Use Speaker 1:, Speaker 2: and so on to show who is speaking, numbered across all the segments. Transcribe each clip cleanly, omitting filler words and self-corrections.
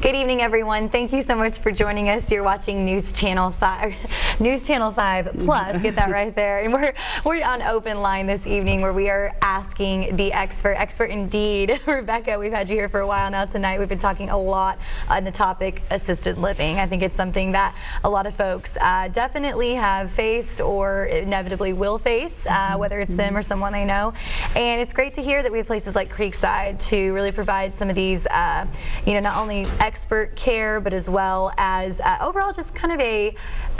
Speaker 1: Good evening, everyone. Thank you so much for joining us. You're watching News Channel 5, News Channel 5 Plus. Get that right there. And we're on OpenLine this evening, where we are asking the expert indeed, Rebecca. We've had you here for a while now. Tonight, we've been talking a lot on the topic assisted living. I think it's something that a lot of folks definitely have faced or inevitably will face, whether it's them or someone they know. And it's great to hear that we have places like Creekside to really provide some of these, not only expert care, but as well as overall just kind of a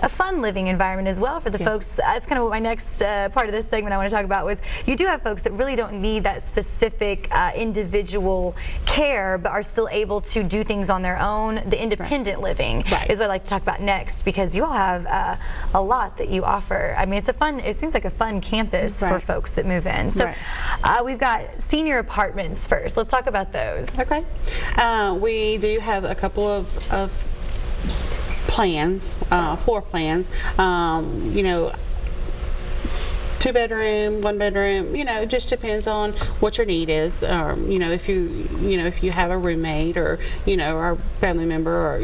Speaker 1: fun living environment as well for the folks. That's kind of what my next part of this segment I want to talk about was, you do have folks that really don't need that specific individual care, but are still able to do things on their own. The independent living is what I'd like to talk about next, because you all have a lot that you offer. I mean, it seems like a fun campus for folks that move in. So we've got senior apartments first. Let's talk about those.
Speaker 2: Okay. We do have a couple of plans, floor plans. 2-bedroom, 1-bedroom. It just depends on what your need is. If you have a roommate or or a family member, or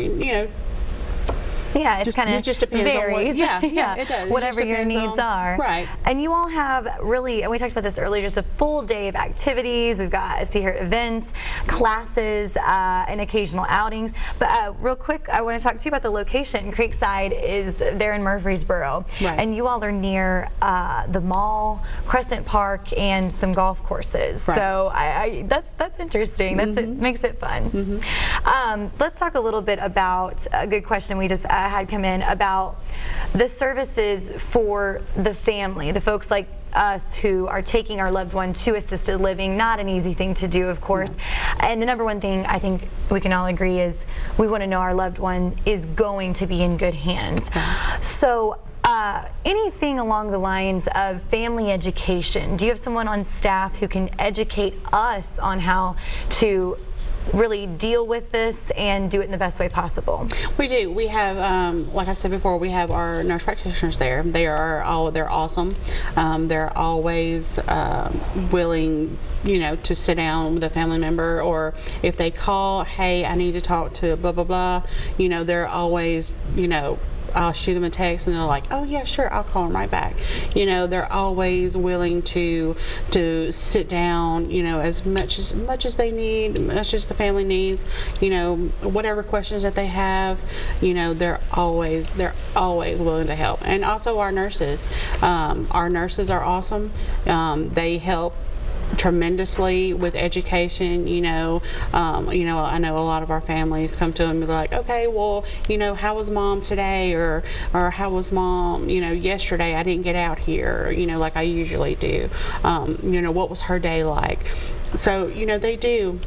Speaker 1: it just depends varies.
Speaker 2: On what, it does.
Speaker 1: Whatever your needs are.
Speaker 2: Right.
Speaker 1: And you all have really, and we talked about this earlier, just a full day of activities. We've got, I see here, events, classes, and occasional outings. But real quick, I want to talk to you about the location. Creekside is there in Murfreesboro. Right. And you all are near the mall, Crescent Park, and some golf courses. Right. So that's interesting. It makes it fun. Let's talk a little bit about a good question we just had come in about the services for the family, the folks like us who are taking our loved one to assisted living. Not an easy thing to do, of course. And the number one thing I think we can all agree is we want to know our loved one is going to be in good hands. So anything along the lines of family education, do you have someone on staff who can educate us on how to really deal with this and do it in the best way possible? We do. We have, like I said before, we have our nurse practitioners there. They're awesome. They're always willing, to sit down with a family member, or if they call, hey, I need to talk to blah blah blah. They're always, I'll shoot them a text and they're like, oh yeah, sure, I'll call them right back. They're always willing to sit down, as much as they need, much as the family needs, whatever questions that they have, they're always willing to help. And also our nurses are awesome. They help tremendously with education. I know a lot of our families come to them and be like, okay, well, how was mom today, or how was mom, yesterday? I didn't get out here, like I usually do. What was her day like? So, they do.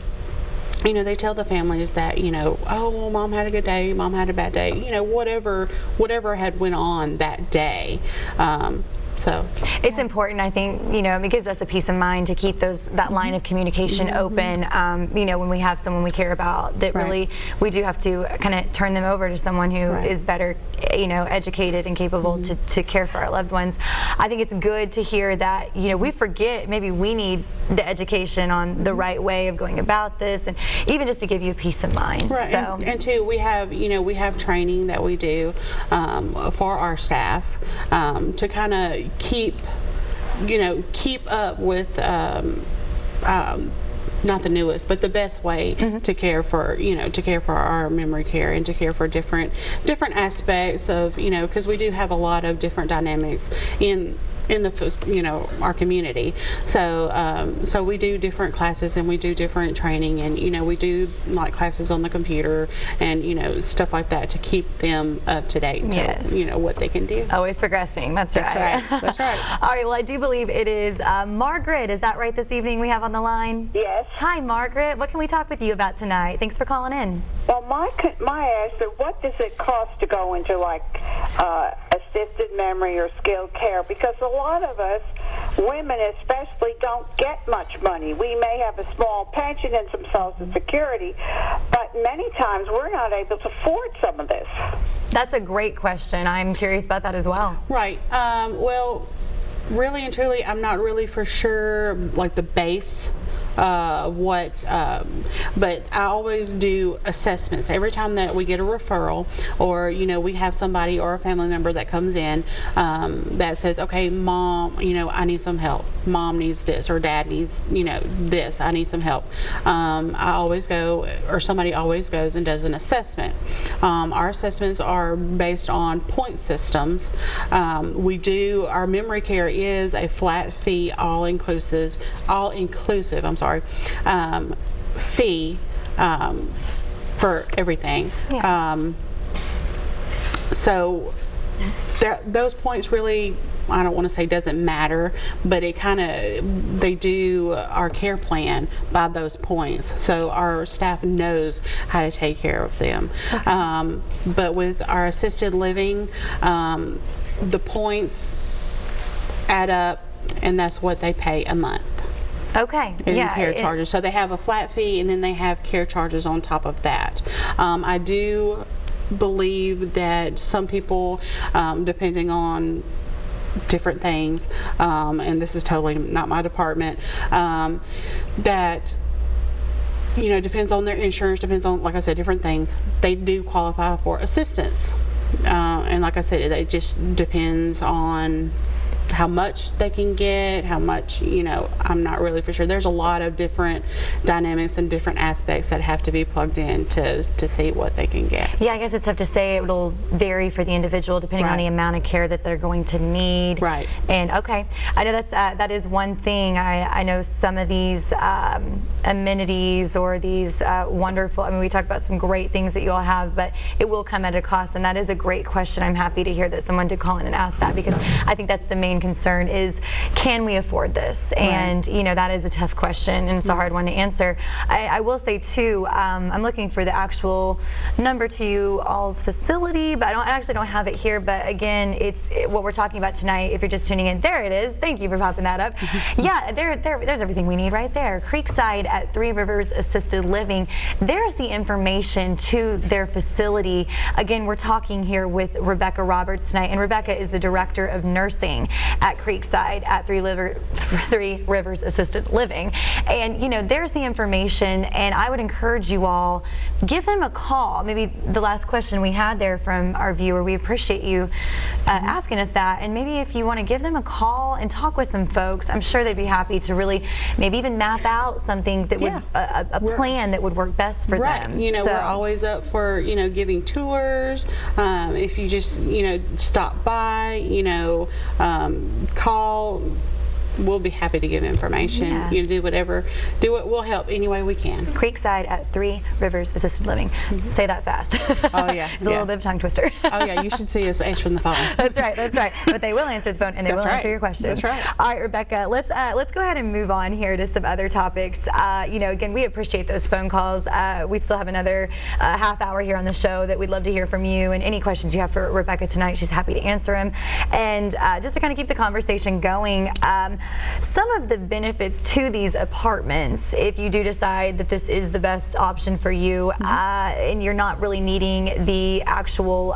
Speaker 1: They tell the families that, oh, well, mom had a good day, mom had a bad day, whatever had went on that day. So it's important, I think, it gives us a peace of mind to keep that line of communication open. When we have someone we care about, that really we do have to kind of turn them over to someone who is better, educated and capable to care for our loved ones. I think it's good to hear that, we forget, maybe we need the education on the right way of going about this, and even just to give you a peace of mind. Right. So, and two, we have training that we do for our staff to kind of keep up with not the newest, but the best way to care for our memory care, and to care for different aspects of, because we do have a lot of different dynamics in our community. So we do different classes, and we do different training, and we do like classes on the computer and stuff like that to keep them up to date to what they can do. Always progressing. That's right. That's right. All right. Well, I do believe it is Margaret. Is that right? This evening we have on the line. Yes. Hi, Margaret. What can we talk with you about tonight? Thanks for calling in.
Speaker 3: Well, my ask is, what does it cost to go into like assisted memory or skilled care? Because a lot of us, women especially, don't get much money. We may have a small pension and some Social Security, but many times we're not able to afford some of this.
Speaker 1: That's a great question. I'm curious about that as well.
Speaker 2: Right. Well, really and truly, I'm not really for sure like the base but I always do assessments every time that we get a referral, or we have somebody or a family member that comes in that says, okay, mom, I need some help, mom needs this, or dad needs this, I need some help. I always go, or somebody always goes and does an assessment. Our assessments are based on point systems. Our memory care is a flat fee, all inclusive, fee for everything.
Speaker 1: Yeah.
Speaker 2: So those points really, I don't want to say doesn't matter, but they do our care plan by those points, so our staff knows how to take care of them. Okay. But with our assisted living, the points add up, and that's what they pay a month.
Speaker 1: Okay.
Speaker 2: In care charges. So they have a flat fee, and then they have care charges on top of that. I do believe that some people, depending on different things, and this is totally not my department, that depends on their insurance, depends on, like I said, different things, they do qualify for assistance. And like I said, it just depends on how much they can get, how much, I'm not really for sure. There's a lot of different dynamics and different aspects that have to be plugged in to see what they can get.
Speaker 1: Yeah, I guess it's tough to say. It'll vary for the individual depending on the amount of care that they're going to need.
Speaker 2: Right.
Speaker 1: And okay, I know that is one thing. I know some of these amenities or these wonderful, we talked about some great things that you all have, but it will come at a cost, and that is a great question. I'm happy to hear that someone did call in and ask that, because I think that's the main concern is, can we afford this? Right. And that is a tough question, and it's a hard one to answer. I will say too, I'm looking for the actual number to you all's facility, but I actually don't have it here. But again, it's what we're talking about tonight. If you're just tuning in, there it is. Thank you for popping that up. Yeah, there's everything we need right there. Creekside at Three Rivers Assisted Living. There's the information to their facility. Again, we're talking here with Rebecca Roberts tonight, and Rebecca is the Director of Nursing at Creekside at Three Rivers Assisted Living. And there's the information, and I would encourage you all, give them a call. Maybe the last question we had there from our viewer, we appreciate you asking us that, and maybe if you want to give them a call and talk with some folks, I'm sure they'd be happy to really maybe even map out something that would a plan that would work best for them.
Speaker 2: We're always up for giving tours. If you just stop by, call, we'll be happy to give information. Do what we'll help any way we can.
Speaker 1: Creekside at Three Rivers Assisted Living. Say that fast.
Speaker 2: Oh yeah.
Speaker 1: It's a little bit of a tongue twister.
Speaker 2: Oh yeah, you should see us answering the phone.
Speaker 1: That's right. But they will answer the phone, and they will answer your questions.
Speaker 2: That's right.
Speaker 1: All right, Rebecca, let's go ahead and move on here to some other topics. Again, we appreciate those phone calls. We still have another half hour here on the show that we'd love to hear from you, and any questions you have for Rebecca tonight, she's happy to answer them. And just to kind of keep the conversation going, some of the benefits to these apartments, if you do decide that this is the best option for you, and you're not really needing the actual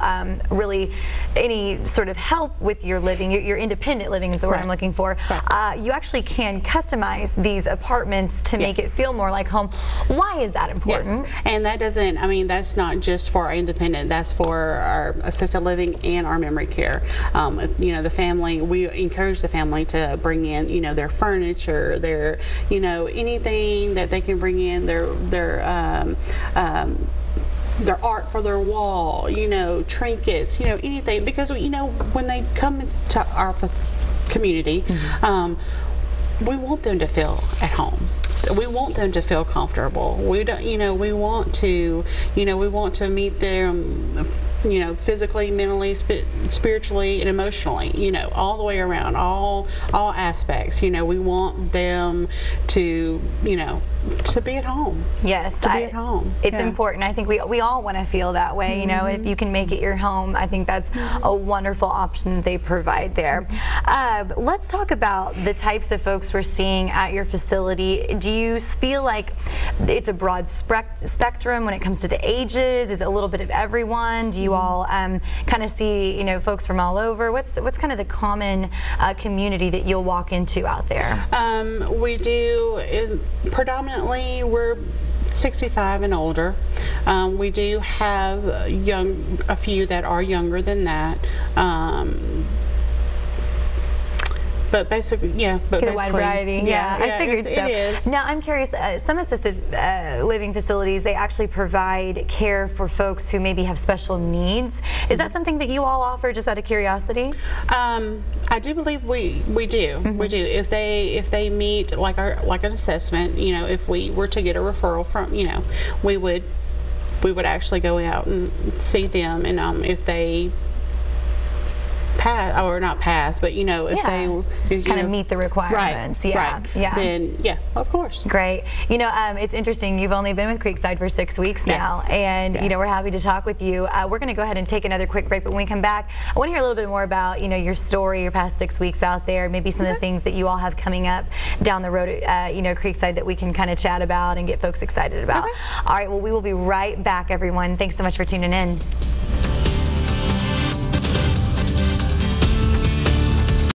Speaker 1: really any sort of help with your living, your independent living is the word I'm looking for, you actually can customize these apartments to make it feel more like home. Why is that important?
Speaker 2: Yes, and that doesn't, that's not just for our independent, that's for our assisted living and our memory care. The family, we encourage the family to bring in, their furniture, their, anything that they can bring in, their art for their wall, trinkets, anything, because when they come to our community, we want them to feel at home. We want them to feel comfortable. We don't, we want to meet them, physically, mentally, spiritually, and emotionally, all the way around, all aspects. We want them to, to be at home.
Speaker 1: Yes,
Speaker 2: to be at home.
Speaker 1: It's important. I think we all want to feel that way. You know, if you can make it your home, I think that's a wonderful option that they provide there. Let's talk about the types of folks we're seeing at your facility. Do you feel like it's a broad spectrum when it comes to the ages? Is it a little bit of everyone? Do you all kind of see, you know, folks from all over? What's kind of the common community that you'll walk into out there?
Speaker 2: We do predominantly we're 65 and older. We do have a few that are younger than that. But basically, yeah. But
Speaker 1: get a wide variety. Yeah, I figured so.
Speaker 2: It is.
Speaker 1: Now, I'm curious. Some assisted living facilities, they actually provide care for folks who maybe have special needs. Is that something that you all offer, just out of curiosity?
Speaker 2: I do believe we do. We do. If they meet like an assessment, you know, if we were to get a referral from, you know, we would actually go out and see them, and if they pass, or not pass, but you know, if they
Speaker 1: kind of meet the requirements,
Speaker 2: then of course.
Speaker 1: Great. You know, it's interesting. You've only been with Creekside for 6 weeks now, and you know, we're happy to talk with you. We're going to go ahead and take another quick break, but when we come back, I want to hear a little bit more about, you know, your story, your past 6 weeks out there, maybe some of the things that you all have coming up down the road at you know, Creekside that we can kind of chat about and get folks excited about. All right. Well, we will be right back, everyone. Thanks so much for tuning in.